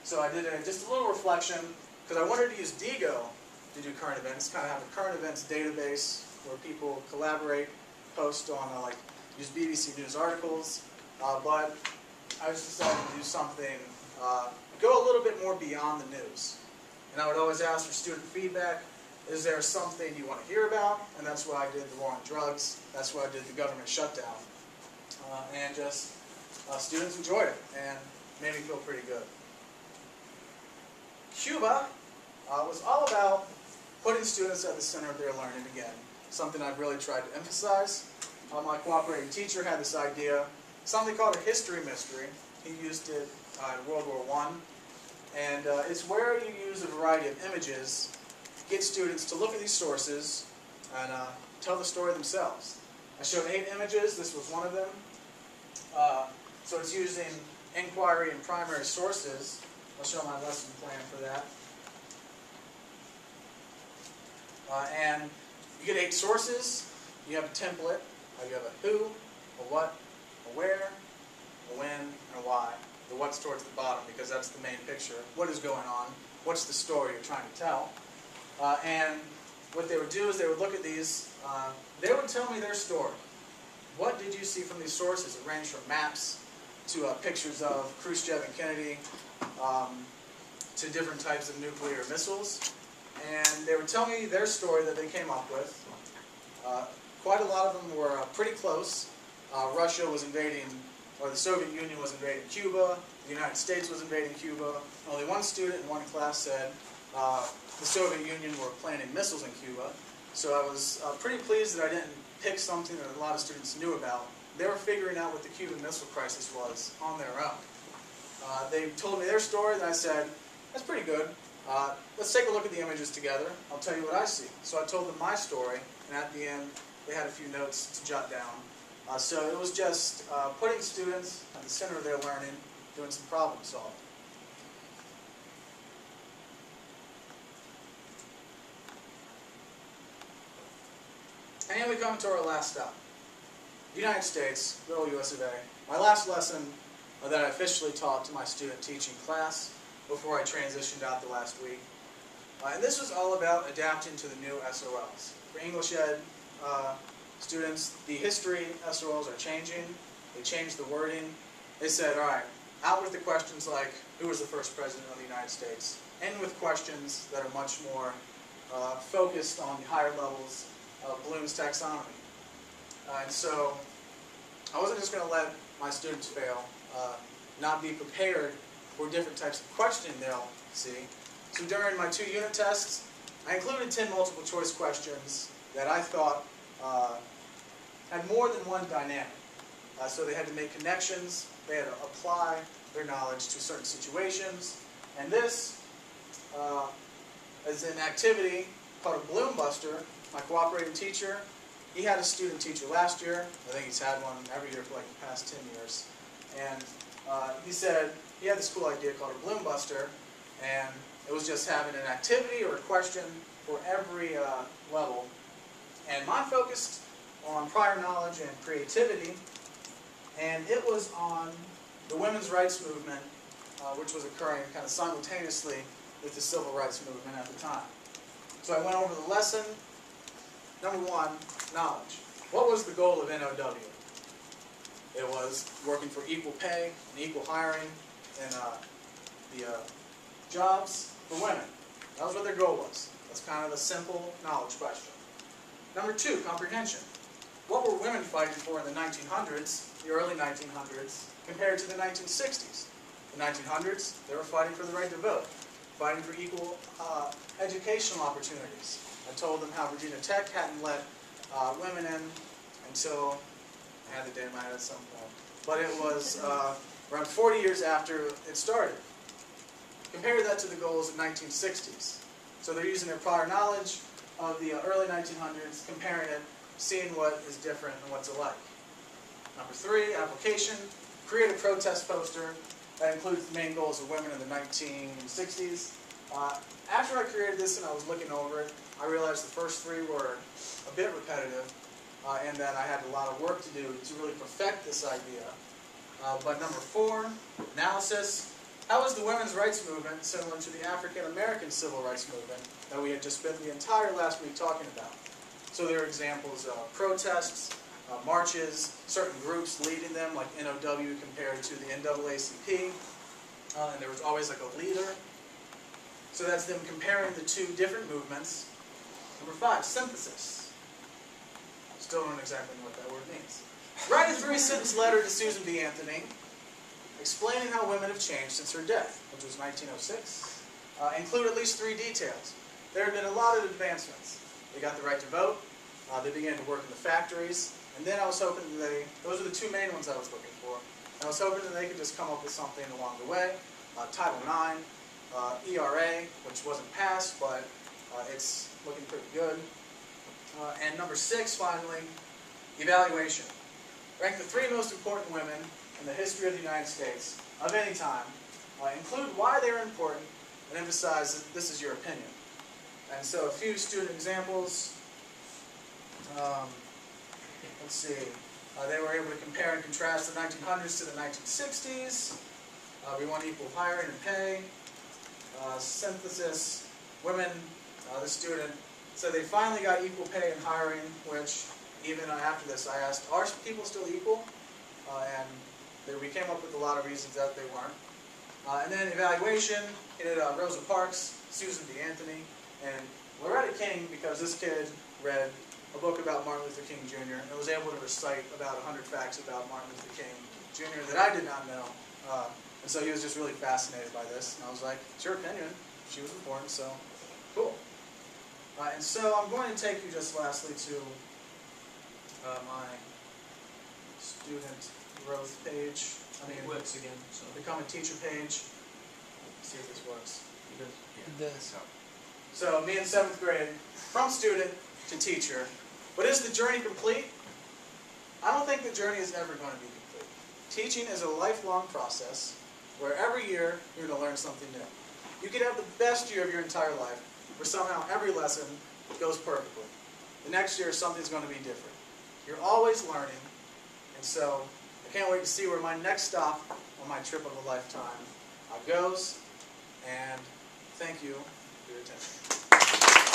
So I did just a little reflection, because I wanted to use Diigo to do current events, kind of have a current events database where people collaborate, post on, use BBC News articles, but I was deciding to do something, go a little bit more beyond the news. And I would always ask for student feedback. Is there something you want to hear about? And that's why I did the war on drugs. That's why I did the government shutdown. And just students enjoyed it and made me feel pretty good. Cuba was all about putting students at the center of their learning again, something I've really tried to emphasize. My cooperating teacher had this idea, something called a history mystery. He used it in World War I. And it's where you use a variety of images to get students to look at these sources and tell the story themselves. I showed 8 images. This was one of them. So it's using inquiry and primary sources. I'll show my lesson plan for that. And you get 8 sources. You have a template. You have a who, a what, a where, a when, and a why. The what's towards the bottom because that's the main picture. What is going on? What's the story you're trying to tell? And what they would do is they would look at these. They would tell me their story. What did you see from these sources? It ranged from maps to pictures of Khrushchev and Kennedy to different types of nuclear missiles. And they would tell me their story that they came up with. Quite a lot of them were pretty close. Russia was invading, or the Soviet Union was invading Cuba. The United States was invading Cuba. Only one student in one class said the Soviet Union were planting missiles in Cuba. So I was pretty pleased that I didn't pick something that a lot of students knew about. They were figuring out what the Cuban Missile Crisis was on their own. They told me their story, and I said, that's pretty good. Let's take a look at the images together. I'll tell you what I see. So I told them my story, and at the end, they had a few notes to jot down. So it was just putting students at the center of their learning, doing some problem solving. And we come to our last stop. The United States, good old US of A. My last lesson that I officially taught to my student teaching class before I transitioned out the last week. And this was all about adapting to the new SOLs. For English Ed students, the history SOLs are changing. They changed the wording. They said, all right, out with the questions like, who was the first president of the United States? In with questions that are much more focused on the higher levels of Bloom's taxonomy. And so I wasn't just going to let my students fail, not be prepared for different types of questioning they'll see. So during my 2 unit tests, I included 10 multiple choice questions that I thought had more than one dynamic. So they had to make connections, they had to apply their knowledge to certain situations, and this is an activity called a Bloom Buster. My cooperating teacher, he had a student teacher last year. I think he's had one every year for like the past 10 years. And he said he had this cool idea called a Bloom Buster, and it was just having an activity or a question for every level. And mine focused on prior knowledge and creativity, and it was on the women's rights movement, which was occurring kind of simultaneously with the civil rights movement at the time. So I went over the lesson. Number 1, knowledge. What was the goal of NOW? It was working for equal pay and equal hiring in the jobs for women. That was what their goal was. That's kind of a simple knowledge question. Number 2, comprehension. What were women fighting for in the 1900s, the early 1900s, compared to the 1960s? The 1900s, they were fighting for the right to vote, fighting for equal educational opportunities. I told them how Virginia Tech hadn't let women in until, I had the date in my head at some point, but it was around 40 years after it started. Compare that to the goals of 1960s. So they're using their prior knowledge of the early 1900s, comparing it, seeing what is different and what's alike. Number 3, application. Create a protest poster that includes the main goals of women in the 1960s. After I created this and I was looking over it, I realized the first 3 were a bit repetitive and that I had a lot of work to do to really perfect this idea. But number 4, analysis. How is the women's rights movement similar to the African American civil rights movement that we had just spent the entire last week talking about? So there are examples of protests, marches, certain groups leading them, like NOW compared to the NAACP, and there was always like a leader. So that's them comparing the two different movements. Number 5, synthesis. Still don't exactly know what that word means. Write a 3-sentence letter to Susan B. Anthony explaining how women have changed since her death, which was 1906. Include at least 3 details. There have been a lot of advancements. They got the right to vote. They began to work in the factories. And then I was hoping that those are the 2 main ones I was looking for. And I was hoping that they could just come up with something along the way. Title IX, ERA, which wasn't passed, but it's looking pretty good. And number 6, finally, evaluation. Rank the 3 most important women in the history of the United States of any time. Include why they're important, and emphasize that this is your opinion. And so a few student examples. Let's see. They were able to compare and contrast the 1900s to the 1960s. We want equal hiring and pay. Synthesis. Women, the student, said they finally got equal pay and hiring, which even after this I asked, are people still equal? And we came up with a lot of reasons that they weren't. And then evaluation, he did Rosa Parks, Susan B. Anthony, and Loretta King, because this kid read a book about Martin Luther King Jr. and was able to recite about 100 facts about Martin Luther King Jr. that I did not know. And so he was just really fascinated by this. And I was like, it's your opinion. She was important, so cool. And so I'm going to take you just lastly to my student growth page. It works again. So. Become a teacher page. Let's see if this works. This. So me in 7th grade, from student to teacher. But is the journey complete? I don't think the journey is ever going to be complete. Teaching is a lifelong process where every year you're going to learn something new. You could have the best year of your entire life where somehow every lesson goes perfectly. The next year something's going to be different. You're always learning, and so I can't wait to see where my next stop on my trip of a lifetime goes, and thank you for your attention.